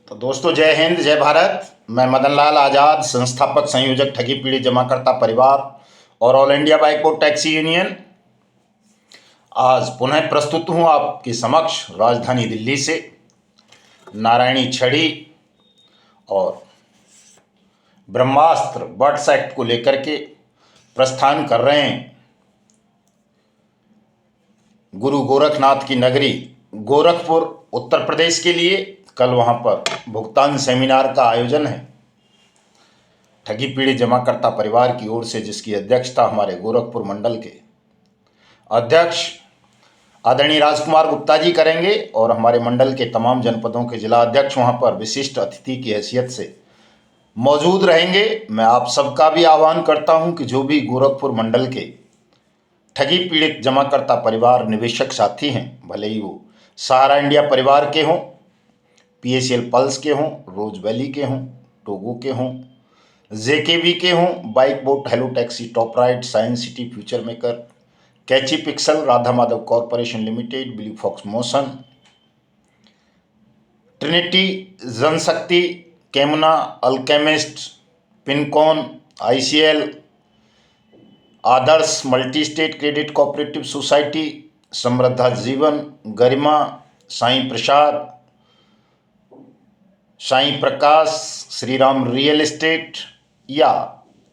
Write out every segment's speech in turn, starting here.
तो दोस्तों, जय हिंद जय भारत। मैं मदन लाल आज़ाद, संस्थापक संयोजक ठगी पीड़ित जमाकर्ता परिवार और all India bike board taxi union, आज पुनः प्रस्तुत हूँ आपके समक्ष राजधानी दिल्ली से। नारायणी छड़ी और ब्रह्मास्त्र बर्ड्स एक्ट को लेकर के प्रस्थान कर रहे हैं गुरु गोरखनाथ की नगरी गोरखपुर, उत्तर प्रदेश के लिए। कल वहाँ पर भुगतान सेमिनार का आयोजन है ठगी पीड़ित जमाकर्ता परिवार की ओर से, जिसकी अध्यक्षता हमारे गोरखपुर मंडल के अध्यक्ष आदरणीय राजकुमार गुप्ता जी करेंगे और हमारे मंडल के तमाम जनपदों के जिला अध्यक्ष वहाँ पर विशिष्ट अतिथि की हैसियत से मौजूद रहेंगे। मैं आप सबका भी आह्वान करता हूँ कि जो भी गोरखपुर मंडल के ठगी पीड़ित जमाकर्ता परिवार निवेशक साथी हैं, भले ही वो सहारा इंडिया परिवार के हों, PACL पल्स के हों, रोज वैली के हों, टोगो के हों, JKV के हों, bike boat, hello taxi, top ride, science city, future maker, catchy pixel, Radha Madhav corporation limited, blue fox motion, Trinity, Janshakti, कैमुना, alchemist, Pincon, ICL, Adarsh multi state credit cooperative society, Samriddha Jeevan, Garima, Sai Prasad, Sai Prakash, Shri Ram real estate या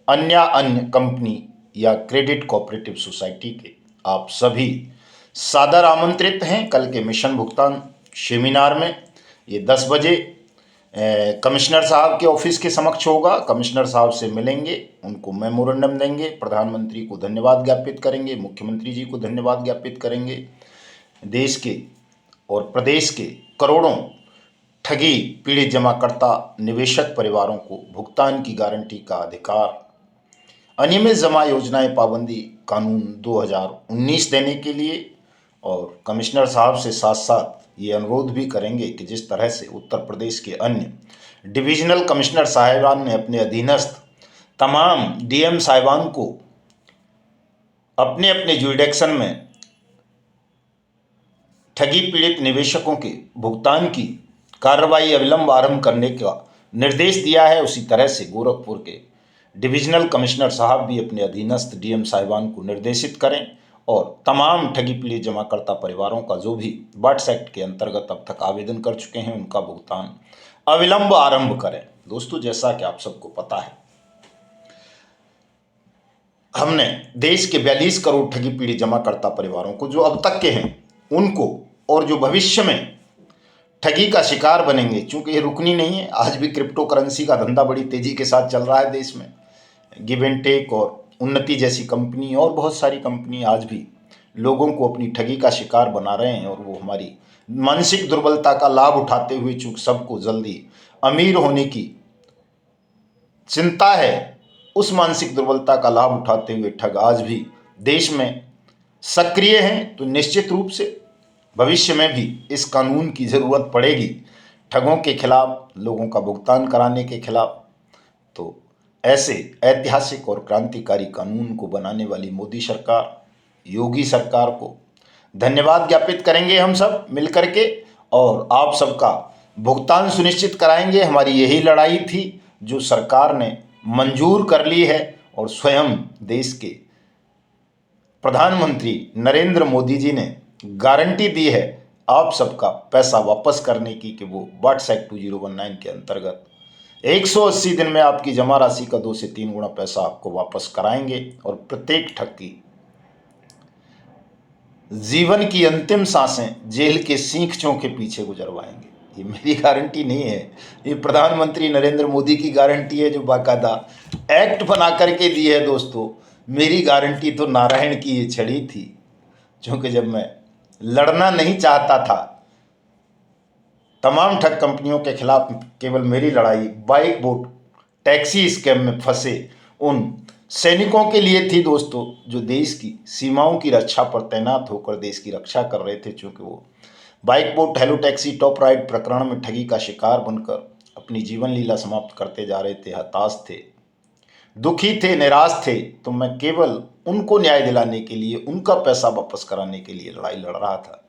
अन्य कंपनी या क्रेडिट कोऑपरेटिव सोसाइटी के आप सभी सादर आमंत्रित हैं कल के मिशन भुगतान सेमिनार में। ये 10 बजे कमिश्नर साहब के ऑफिस के समक्ष होगा। कमिश्नर साहब से मिलेंगे, उनको मेमोरेंडम देंगे, प्रधानमंत्री को धन्यवाद ज्ञापित करेंगे, मुख्यमंत्री जी को धन्यवाद ज्ञापित करेंगे। देश के और प्रदेश के करोड़ों ठगी पीड़ित जमाकर्ता निवेशक परिवारों को भुगतान की गारंटी का अधिकार, अनियमित जमा योजनाएं पाबंदी कानून 2019 देने के लिए, और कमिश्नर साहब से साथ साथ ये अनुरोध भी करेंगे कि जिस तरह से उत्तर प्रदेश के अन्य डिविजनल कमिश्नर साहिबान ने अपने अधीनस्थ तमाम DM साहिबान को अपने अपने जुरिडिक्शन में ठगी पीड़ित निवेशकों के भुगतान की कार्रवाई अविलंब आरंभ करने का निर्देश दिया है, उसी तरह से गोरखपुर के डिविजनल कमिश्नर साहब भी अपने अधीनस्थ DM साहिबान को निर्देशित करें और तमाम ठगी पीड़ित जमाकर्ता परिवारों का जो भी बर्ड्स एक्ट के अंतर्गत अब तक आवेदन कर चुके हैं उनका भुगतान अविलंब आरंभ करें। दोस्तों, जैसा कि आप सबको पता है, हमने देश के 42 करोड़ ठगी पीड़ित जमाकर्ता परिवारों को, जो अब तक के हैं उनको, और जो भविष्य में ठगी का शिकार बनेंगे, चूंकि ये रुकनी नहीं है। आज भी क्रिप्टो करेंसी का धंधा बड़ी तेजी के साथ चल रहा है देश में। गिव एंड टेक और उन्नति जैसी कंपनी और बहुत सारी कंपनी आज भी लोगों को अपनी ठगी का शिकार बना रहे हैं, और वो हमारी मानसिक दुर्बलता का लाभ उठाते हुए, चूंकि सबको जल्दी अमीर होने की चिंता है, उस मानसिक दुर्बलता का लाभ उठाते हुए ठग आज भी देश में सक्रिय हैं। तो निश्चित रूप से भविष्य में भी इस कानून की ज़रूरत पड़ेगी, ठगों के खिलाफ, लोगों का भुगतान कराने के खिलाफ। तो ऐसे ऐतिहासिक और क्रांतिकारी कानून को बनाने वाली मोदी सरकार, योगी सरकार को धन्यवाद ज्ञापित करेंगे हम सब मिलकर के, और आप सबका भुगतान सुनिश्चित कराएंगे। हमारी यही लड़ाई थी जो सरकार ने मंजूर कर ली है, और स्वयं देश के प्रधानमंत्री नरेंद्र मोदी जी ने गारंटी दी है आप सबका पैसा वापस करने की, कि वो बर्ड्स एक्ट 2019 के अंतर्गत 180 दिन में आपकी जमा राशि का 2 से 3 गुना पैसा आपको वापस कराएंगे, और प्रत्येक ठग की जीवन की अंतिम सांसें जेल के सींखों के पीछे गुजरवाएंगे। ये मेरी गारंटी नहीं है, ये प्रधानमंत्री नरेंद्र मोदी की गारंटी है, जो बाकायदा एक्ट बना करके दी है। दोस्तों, मेरी गारंटी तो नारायण की ये छड़ी थी, क्योंकि जब मैं लड़ना नहीं चाहता था तमाम ठग कंपनियों के खिलाफ, केवल मेरी लड़ाई बाइक बोट टैक्सी स्कैम में फंसे उन सैनिकों के लिए थी दोस्तों, जो देश की सीमाओं की रक्षा पर तैनात होकर देश की रक्षा कर रहे थे। चूँकि वो bike boat, hello taxi, top ride प्रकरण में ठगी का शिकार बनकर अपनी जीवन लीला समाप्त करते जा रहे थे, हताश थे, दुखी थे, निराश थे। तो मैं केवल उनको न्याय दिलाने के लिए, उनका पैसा वापस कराने के लिए लड़ाई लड़ रहा था।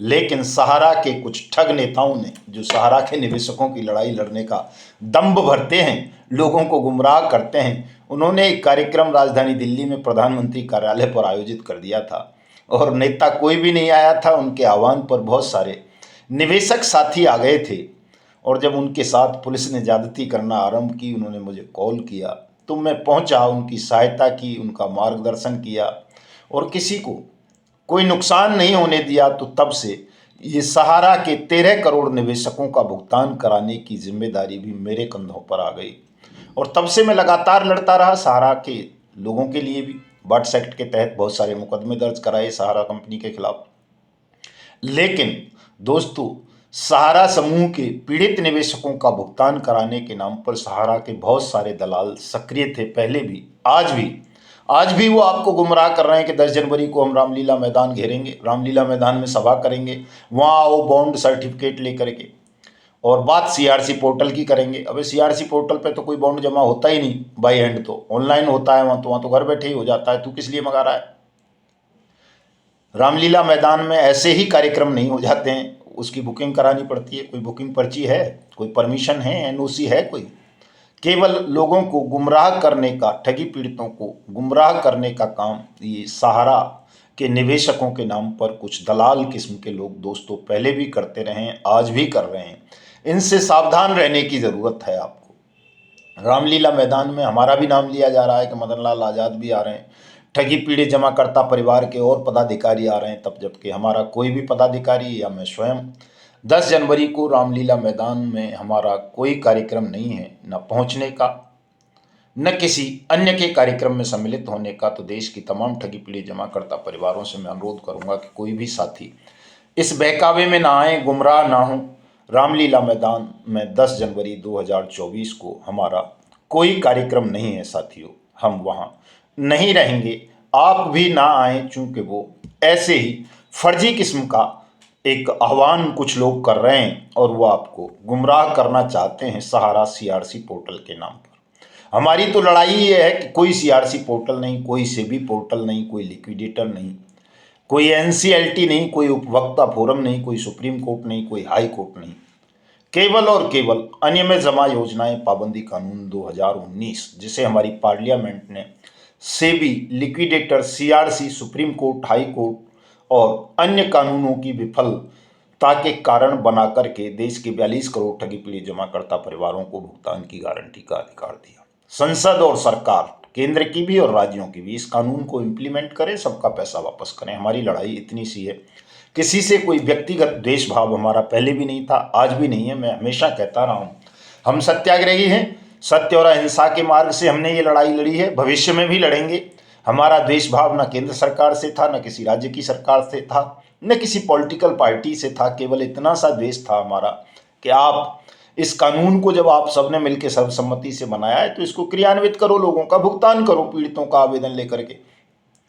लेकिन सहारा के कुछ ठग नेताओं ने, जो सहारा के निवेशकों की लड़ाई लड़ने का दंभ भरते हैं, लोगों को गुमराह करते हैं, उन्होंने एक कार्यक्रम राजधानी दिल्ली में प्रधानमंत्री कार्यालय पर आयोजित कर दिया था और नेता कोई भी नहीं आया था। उनके आह्वान पर बहुत सारे निवेशक साथी आ गए थे और जब उनके साथ पुलिस ने ज्यादती करना आरंभ की, उन्होंने मुझे कॉल किया तो मैं पहुंचा, उनकी सहायता की, उनका मार्गदर्शन किया और किसी को कोई नुकसान नहीं होने दिया। तो तब से ये सहारा के 13 करोड़ निवेशकों का भुगतान कराने की जिम्मेदारी भी मेरे कंधों पर आ गई और तब से मैं लगातार लड़ता रहा सहारा के लोगों के लिए भी। बट्स एक्ट के तहत बहुत सारे मुकदमे दर्ज कराए सहारा कंपनी के खिलाफ। लेकिन दोस्तों, सहारा समूह के पीड़ित निवेशकों का भुगतान कराने के नाम पर सहारा के बहुत सारे दलाल सक्रिय थे, पहले भी, आज भी वो आपको गुमराह कर रहे हैं कि 10 जनवरी को हम रामलीला मैदान घेरेंगे, रामलीला मैदान में सभा करेंगे, वहाँ आओ बॉन्ड सर्टिफिकेट लेकर के, और बात सीआरसी पोर्टल की करेंगे। अबे सीआरसी पोर्टल पे तो कोई बॉन्ड जमा होता ही नहीं बाई हैंड, तो ऑनलाइन होता है, वहाँ तो घर बैठे ही हो जाता है। तू किस लिए मंगा रहा है? रामलीला मैदान में ऐसे ही कार्यक्रम नहीं हो जाते हैं, उसकी बुकिंग करानी पड़ती है। कोई बुकिंग पर्ची है, कोई परमिशन है, एनओसी है कोई? केवल लोगों को गुमराह करने का, ठगी पीड़ितों को गुमराह करने का काम ये सहारा के निवेशकों के नाम पर कुछ दलाल किस्म के लोग दोस्तों पहले भी करते रहे हैं, आज भी कर रहे हैं। इनसे सावधान रहने की ज़रूरत है आपको। रामलीला मैदान में हमारा भी नाम लिया जा रहा है कि मदन लाल आज़ाद भी आ रहे हैं, ठगी पीड़ित जमाकर्ता परिवार के और पदाधिकारी आ रहे हैं, तब जबकि हमारा कोई भी पदाधिकारी या मैं स्वयं 10 जनवरी को रामलीला मैदान में हमारा कोई कार्यक्रम नहीं है, न पहुंचने का, न किसी अन्य के कार्यक्रम में सम्मिलित होने का। तो देश की तमाम ठगी पीड़ित जमाकर्ता परिवारों से मैं अनुरोध करूंगा कि कोई भी साथी इस बहकावे में ना आए, गुमराह ना हो। रामलीला मैदान में 10 जनवरी 2024 को हमारा कोई कार्यक्रम नहीं है साथियों, हम वहाँ नहीं रहेंगे। आप भी ना आए, चूंकि वो ऐसे ही फर्जी किस्म का एक आह्वान कुछ लोग कर रहे हैं और वो आपको गुमराह करना चाहते हैं सहारा सीआरसी पोर्टल के नाम पर। हमारी तो लड़ाई ये है कि कोई सीआरसी पोर्टल नहीं, कोई सेबी पोर्टल नहीं, कोई लिक्विडेटर नहीं, कोई एनसीएलटी नहीं, कोई उपभोक्ता फोरम नहीं, कोई सुप्रीम कोर्ट नहीं, कोई हाई कोर्ट नहीं। केवल और केवल अनियमित जमा योजनाएं पाबंदी कानून 2019, जिसे हमारी पार्लियामेंट ने SEBI, liquidator, CRC, supreme court, high court और अन्य कानूनों की विफलता के कारण बनाकर के देश के 42 करोड़ ठगी पीड़ित जमाकर्ता परिवारों को भुगतान की गारंटी का अधिकार दिया। संसद और सरकार, केंद्र की भी और राज्यों की भी, इस कानून को इम्प्लीमेंट करें, सबका पैसा वापस करें। हमारी लड़ाई इतनी सी है, किसी से कोई व्यक्तिगत द्वेष भाव हमारा पहले भी नहीं था, आज भी नहीं है। मैं हमेशा कहता रहा हूँ, हम सत्याग्रही हैं, सत्य और अहिंसा के मार्ग से हमने ये लड़ाई लड़ी है, भविष्य में भी लड़ेंगे। हमारा द्वेष भाव न केंद्र सरकार से था, न किसी राज्य की सरकार से था, न किसी पॉलिटिकल पार्टी से था। केवल इतना सा द्वेष था हमारा कि आप इस कानून को जब आप सबने मिलकर सर्वसम्मति से बनाया है तो इसको क्रियान्वित करो, लोगों का भुगतान करो पीड़ितों का आवेदन लेकर के।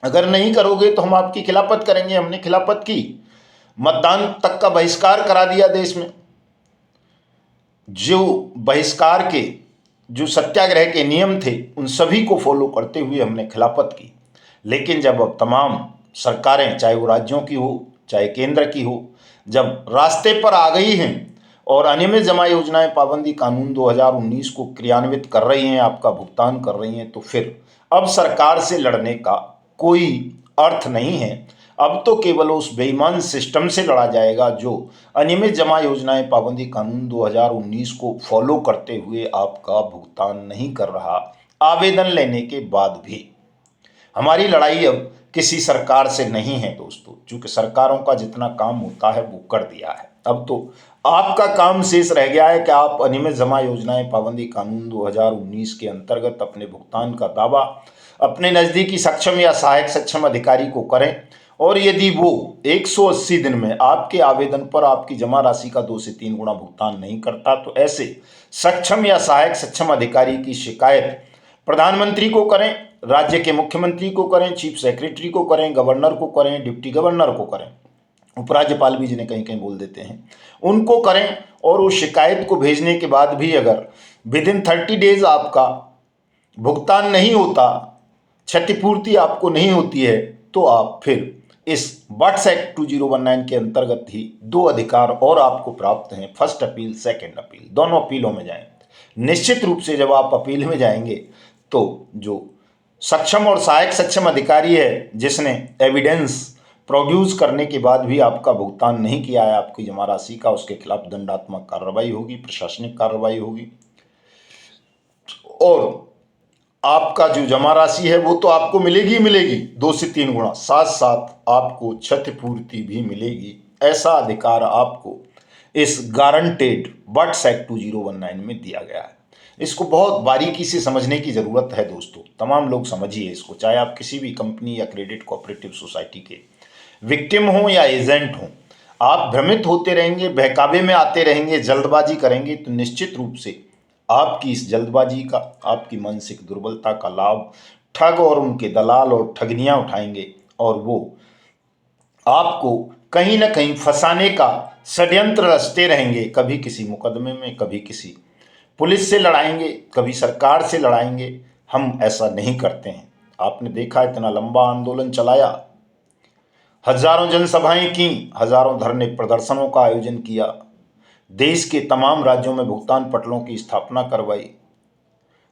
अगर नहीं करोगे तो हम आपकी खिलाफत करेंगे। हमने खिलाफत की, मतदान तक का बहिष्कार करा दिया देश में। जो बहिष्कार के, जो सत्याग्रह के नियम थे, उन सभी को फॉलो करते हुए हमने खिलाफत की। लेकिन जब अब तमाम सरकारें, चाहे वो राज्यों की हो चाहे केंद्र की हो, जब रास्ते पर आ गई हैं और अनियमित जमा योजनाएं पाबंदी कानून 2019 को क्रियान्वित कर रही हैं, आपका भुगतान कर रही हैं, तो फिर अब सरकार से लड़ने का कोई अर्थ नहीं है। अब तो केवल उस बेईमान सिस्टम से लड़ा जाएगा जो अनियमित जमा योजनाएं पाबंदी कानून 2019 को फॉलो करते हुए आपका भुगतान नहीं कर रहा, आवेदन लेने के बाद भी। हमारी लड़ाई अब किसी सरकार से नहीं है दोस्तों, क्योंकि सरकारों का जितना काम होता है वो कर दिया है। अब तो आपका काम शेष रह गया है कि आप अनियमित जमा योजनाएं पाबंदी कानून 2019 के अंतर्गत अपने भुगतान का दावा अपने नज़दीकी सक्षम या सहायक सक्षम अधिकारी को करें, और यदि वो 180 दिन में आपके आवेदन पर आपकी जमा राशि का 2 से 3 गुना भुगतान नहीं करता तो ऐसे सक्षम या सहायक सक्षम अधिकारी की शिकायत प्रधानमंत्री को करें, राज्य के मुख्यमंत्री को करें, चीफ सेक्रेटरी को करें, गवर्नर को करें, डिप्टी गवर्नर को करें, उपराज्यपाल भी जिन्हें कहीं कहीं बोल देते हैं, उनको करें। और उस शिकायत को भेजने के बाद भी अगर विदिन 30 डेज आपका भुगतान नहीं होता, क्षतिपूर्ति आपको नहीं होती है, तो आप फिर इस बट्स एक्ट 2019 के अंतर्गत ही 2 अधिकार और आपको प्राप्त हैं, फर्स्ट अपील, सेकंड अपील। दोनों अपीलों में जाएं। निश्चित रूप से जब आप अपील में जाएंगे तो जो सक्षम और सहायक सक्षम अधिकारी है, जिसने एविडेंस प्रोड्यूस करने के बाद भी आपका भुगतान नहीं किया है आपकी जमा राशि का, उसके खिलाफ दंडात्मक कार्रवाई होगी, प्रशासनिक कार्रवाई होगी। और आपका जो जमा राशि है वो तो आपको मिलेगी ही मिलेगी 2 से 3 गुना, साथ साथ आपको क्षतिपूर्ति भी मिलेगी। ऐसा अधिकार आपको इस गारंटेड बट्स एक्ट 2019 में दिया गया है। इसको बहुत बारीकी से समझने की ज़रूरत है दोस्तों, तमाम लोग समझिए इसको, चाहे आप किसी भी कंपनी या क्रेडिट कोऑपरेटिव सोसाइटी के विक्टिम हो या एजेंट हो। आप भ्रमित होते रहेंगे, बहकावे में आते रहेंगे, जल्दबाजी करेंगे तो निश्चित रूप से आपकी इस जल्दबाजी का, आपकी मानसिक दुर्बलता का लाभ ठग और उनके दलाल और ठगनियां उठाएंगे और वो आपको कहीं ना कहीं फंसाने का षड्यंत्र रचते रहेंगे। कभी किसी मुकदमे में, कभी किसी पुलिस से लड़ाएंगे, कभी सरकार से लड़ाएंगे। हम ऐसा नहीं करते हैं। आपने देखा इतना लंबा आंदोलन चलाया, हजारों जनसभाएं की, हजारों धरने प्रदर्शनों का आयोजन किया, देश के तमाम राज्यों में भुगतान पटलों की स्थापना करवाई,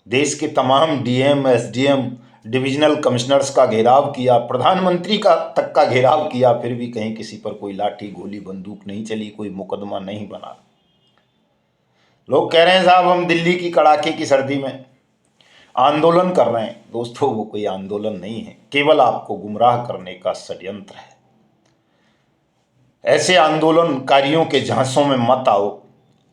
देश के तमाम डीएम, एसडीएम, डिविजनल कमिश्नर्स का घेराव किया, प्रधानमंत्री का तक का घेराव किया, फिर भी कहीं किसी पर कोई लाठी गोली बंदूक नहीं चली, कोई मुकदमा नहीं बना। लोग कह रहे हैं साहब हम दिल्ली की कड़ाके की सर्दी में आंदोलन कर रहे हैं। दोस्तों वो कोई आंदोलन नहीं है, केवल आपको गुमराह करने का षड्यंत्र है। ऐसे आंदोलनकारियों के झांसों में मत आओ।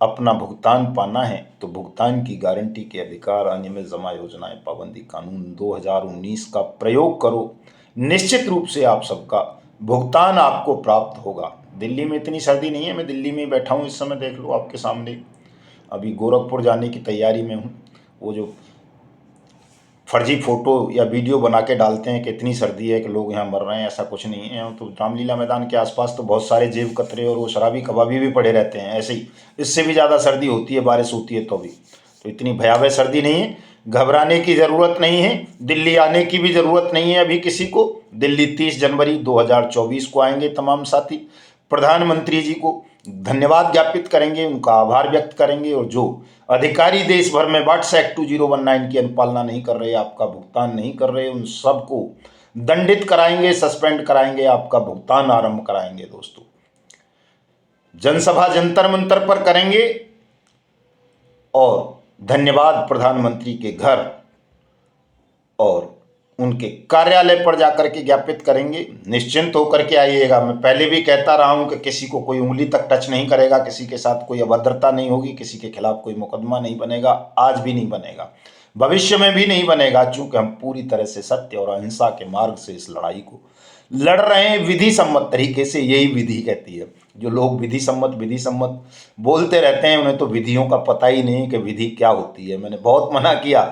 अपना भुगतान पाना है तो भुगतान की गारंटी के अधिकार, अनियमित जमा योजनाएं पाबंदी कानून 2019 का प्रयोग करो। निश्चित रूप से आप सबका भुगतान आपको प्राप्त होगा। दिल्ली में इतनी सर्दी नहीं है, मैं दिल्ली में बैठा हूँ इस समय, देख लो आपके सामने। अभी गोरखपुर जाने की तैयारी में हूँ। वो जो फर्जी फोटो या वीडियो बना के डालते हैं कि इतनी सर्दी है कि लोग यहाँ मर रहे हैं, ऐसा कुछ नहीं है। तो रामलीला मैदान के आसपास तो बहुत सारे जेब कतरे और वो शराबी कबाबी भी पड़े रहते हैं। ऐसे ही इससे भी ज़्यादा सर्दी होती है, बारिश होती है तो भी। तो इतनी भयावह सर्दी नहीं है, घबराने की ज़रूरत नहीं है, दिल्ली आने की भी ज़रूरत नहीं है अभी किसी को। दिल्ली 30 जनवरी 2024 को आएंगे तमाम साथी। प्रधानमंत्री जी को धन्यवाद ज्ञापित करेंगे, उनका आभार व्यक्त करेंगे, और जो अधिकारी देश भर में बट्स एक्ट 2019 की अनुपालना नहीं कर रहे, आपका भुगतान नहीं कर रहे, उन सबको दंडित कराएंगे, सस्पेंड कराएंगे, आपका भुगतान आरंभ कराएंगे। दोस्तों जनसभा जंतर मंतर पर करेंगे और धन्यवाद प्रधानमंत्री के घर और उनके कार्यालय पर जाकर के ज्ञापित करेंगे। निश्चिंत होकर के आइएगा। मैं पहले भी कहता रहा हूं कि किसी को कोई उंगली तक टच नहीं करेगा, किसी के साथ कोई अभद्रता नहीं होगी, किसी के खिलाफ कोई मुकदमा नहीं बनेगा, आज भी नहीं बनेगा, भविष्य में भी नहीं बनेगा, चूंकि हम पूरी तरह से सत्य और अहिंसा के मार्ग से इस लड़ाई को लड़ रहे हैं, विधि सम्मत तरीके से। यही विधि कहती है। जो लोग विधि सम्मत बोलते रहते हैं, उन्हें तो विधियों का पता ही नहीं कि विधि क्या होती है। मैंने बहुत मना किया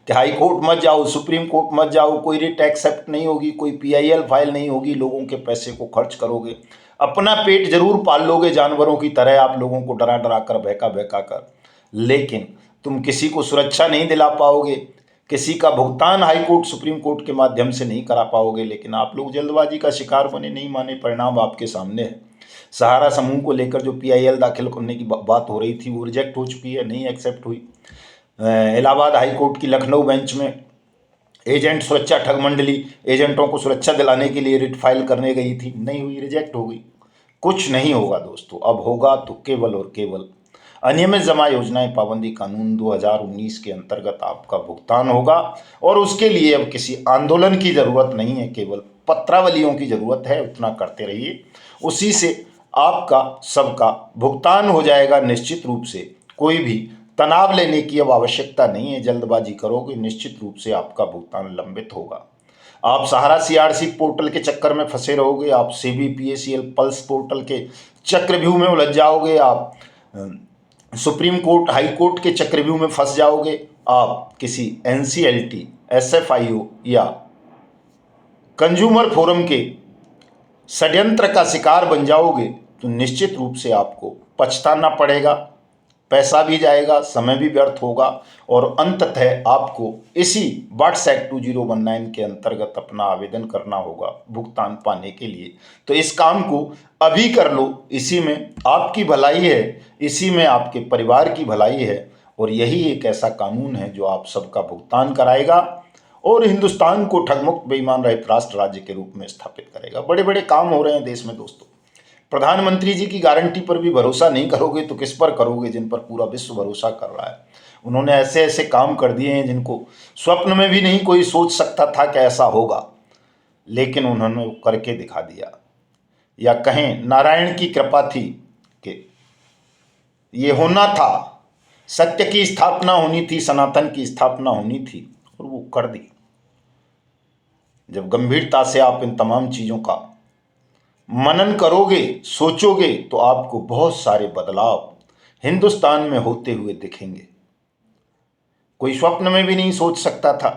कि हाई कोर्ट मत जाओ, सुप्रीम कोर्ट मत जाओ, कोई रिट एक्सेप्ट नहीं होगी, कोई पीआईएल फाइल नहीं होगी, लोगों के पैसे को खर्च करोगे, अपना पेट जरूर पाल लोगे जानवरों की तरह, आप लोगों को डरा डरा कर, बहका बहका कर, लेकिन तुम किसी को सुरक्षा नहीं दिला पाओगे, किसी का भुगतान हाई कोर्ट सुप्रीम कोर्ट के माध्यम से नहीं करा पाओगे। लेकिन आप लोग जल्दबाजी का शिकार बने, नहीं माने, परिणाम आपके सामने है। सहारा समूह को लेकर जो पीआईएल दाखिल करने की बात हो रही थी वो रिजेक्ट हो चुकी है, नहीं एक्सेप्ट हुई। इलाहाबाद हाई कोर्ट की लखनऊ बेंच में एजेंट सुरक्षा ठग मंडली एजेंटों को सुरक्षा दिलाने के लिए रिट फाइल करने गई थी, नहीं हुई, रिजेक्ट हो गई। कुछ नहीं होगा दोस्तों, अब होगा तो केवल और केवल अनियमित जमा योजनाएं पाबंदी कानून 2019 के अंतर्गत आपका भुगतान होगा। और उसके लिए अब किसी आंदोलन की ज़रूरत नहीं है, केवल पत्रावलियों की ज़रूरत है। उतना करते रहिए, उसी से आपका सबका भुगतान हो जाएगा निश्चित रूप से। कोई भी तनाव लेने की अब आवश्यकता नहीं है। जल्दबाजी करोगे, निश्चित रूप से आपका भुगतान लंबित होगा। आप सहारा सीआरसी पोर्टल के चक्कर में फंसे रहोगे, आप सेबी पीएसीएल पल्स पोर्टल के चक्रव्यूह में उलझ जाओगे, आप सुप्रीम कोर्ट हाई कोर्ट के चक्रव्यूह में फंस जाओगे, आप किसी एनसीएलटी, एसएफआईओ या कंज्यूमर फोरम के षड्यंत्र का शिकार बन जाओगे, तो निश्चित रूप से आपको पछताना पड़ेगा। पैसा भी जाएगा, समय भी व्यर्थ होगा और अंततः आपको इसी वाट्स एक्ट 2019 के अंतर्गत अपना आवेदन करना होगा भुगतान पाने के लिए। तो इस काम को अभी कर लो, इसी में आपकी भलाई है, इसी में आपके परिवार की भलाई है और यही एक ऐसा कानून है जो आप सबका भुगतान कराएगा और हिंदुस्तान को ठगमुक्त बेईमान रहित राष्ट्र राज्य के रूप में स्थापित करेगा। बड़े बड़े काम हो रहे हैं देश में दोस्तों। प्रधानमंत्री जी की गारंटी पर भी भरोसा नहीं करोगे तो किस पर करोगे, जिन पर पूरा विश्व भरोसा कर रहा है। उन्होंने ऐसे ऐसे काम कर दिए हैं जिनको स्वप्न में भी नहीं कोई सोच सकता था कि ऐसा होगा, लेकिन उन्होंने करके दिखा दिया। या कहें नारायण की कृपा थी कि ये होना था, सत्य की स्थापना होनी थी, सनातन की स्थापना होनी थी और वो कर दी। जब गंभीरता से आप इन तमाम चीज़ों का मनन करोगे, सोचोगे, तो आपको बहुत सारे बदलाव हिंदुस्तान में होते हुए दिखेंगे। कोई स्वप्न में भी नहीं सोच सकता था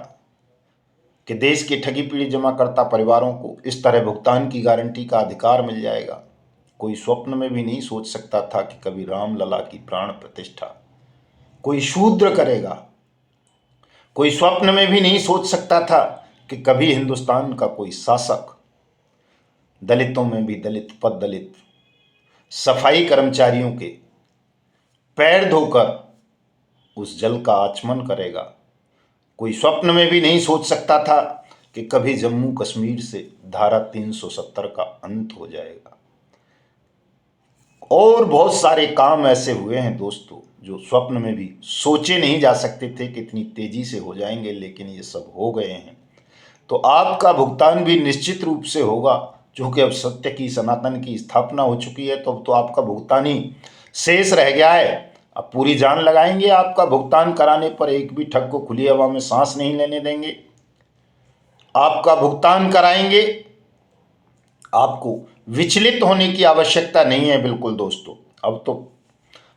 कि देश के ठगी पीड़ित जमाकर्ता परिवारों को इस तरह भुगतान की गारंटी का अधिकार मिल जाएगा। कोई स्वप्न में भी नहीं सोच सकता था कि कभी रामलला की प्राण प्रतिष्ठा कोई शूद्र करेगा। कोई स्वप्न में भी नहीं सोच सकता था कि कभी हिंदुस्तान का कोई शासक, दलितों में भी दलित, पद दलित, सफाई कर्मचारियों के पैर धोकर उस जल का आचमन करेगा। कोई स्वप्न में भी नहीं सोच सकता था कि कभी जम्मू कश्मीर से धारा 370 का अंत हो जाएगा। और बहुत सारे काम ऐसे हुए हैं दोस्तों जो स्वप्न में भी सोचे नहीं जा सकते थे कि इतनी तेजी से हो जाएंगे, लेकिन ये सब हो गए हैं। तो आपका भुगतान भी निश्चित रूप से होगा, क्योंकि अब सत्य की, सनातन की स्थापना हो चुकी है। तो अब तो आपका भुगतान ही शेष रह गया है। अब पूरी जान लगाएंगे आपका भुगतान कराने पर, एक भी ठग को खुली हवा में सांस नहीं लेने देंगे। आपका भुगतान कराएंगे, आपको विचलित होने की आवश्यकता नहीं है बिल्कुल दोस्तों। अब तो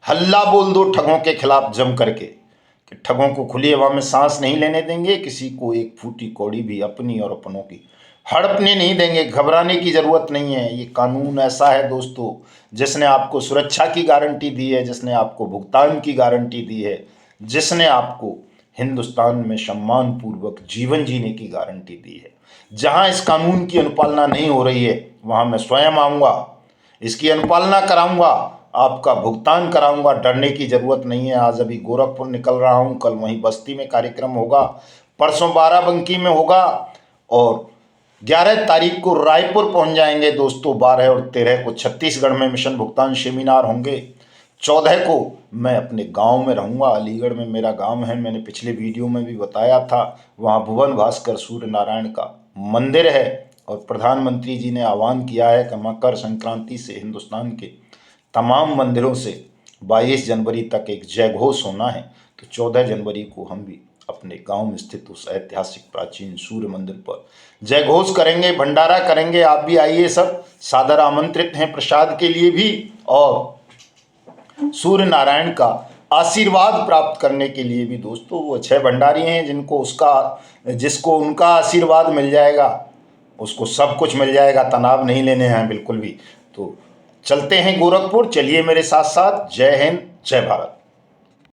हल्ला बोल दो ठगों के खिलाफ जम करके कि ठगों को खुली हवा में सांस नहीं लेने देंगे, किसी को एक फूटी कौड़ी भी अपनी और अपनों की हड़पने नहीं देंगे। घबराने की ज़रूरत नहीं है। ये कानून ऐसा है दोस्तों जिसने आपको सुरक्षा की गारंटी दी है, जिसने आपको भुगतान की गारंटी दी है, जिसने आपको हिंदुस्तान में सम्मानपूर्वक जीवन जीने की गारंटी दी है। जहां इस कानून की अनुपालना नहीं हो रही है वहां मैं स्वयं आऊँगा, इसकी अनुपालना कराऊंगा, आपका भुगतान कराऊंगा। डरने की ज़रूरत नहीं है। आज अभी गोरखपुर निकल रहा हूं, कल वहीं बस्ती में कार्यक्रम होगा, परसों बाराबंकी में होगा और 11 तारीख को रायपुर पहुंच जाएंगे दोस्तों। 12 और 13 को छत्तीसगढ़ में मिशन भुगतान सेमिनार होंगे। 14 को मैं अपने गांव में रहूंगा, अलीगढ़ में मेरा गांव है। मैंने पिछले वीडियो में भी बताया था, वहां भुवन भास्कर सूर्य नारायण का मंदिर है और प्रधानमंत्री जी ने आह्वान किया है कि मकर संक्रांति से हिंदुस्तान के तमाम मंदिरों से 22 जनवरी तक एक जय घोष होना है। तो 14 जनवरी को हम भी अपने गांव में स्थित उस ऐतिहासिक प्राचीन सूर्य मंदिर पर जय घोष करेंगे, भंडारा करेंगे। आप भी आइए, सब सादर आमंत्रित हैं प्रसाद के लिए भी और सूर्य नारायण का आशीर्वाद प्राप्त करने के लिए भी। दोस्तों वो 6 भंडारी हैं जिसको उनका आशीर्वाद मिल जाएगा उसको सब कुछ मिल जाएगा। तनाव नहीं लेने हैं बिल्कुल भी। तो चलते हैं गोरखपुर, चलिए मेरे साथ साथ। जय हिंद, जय भारत।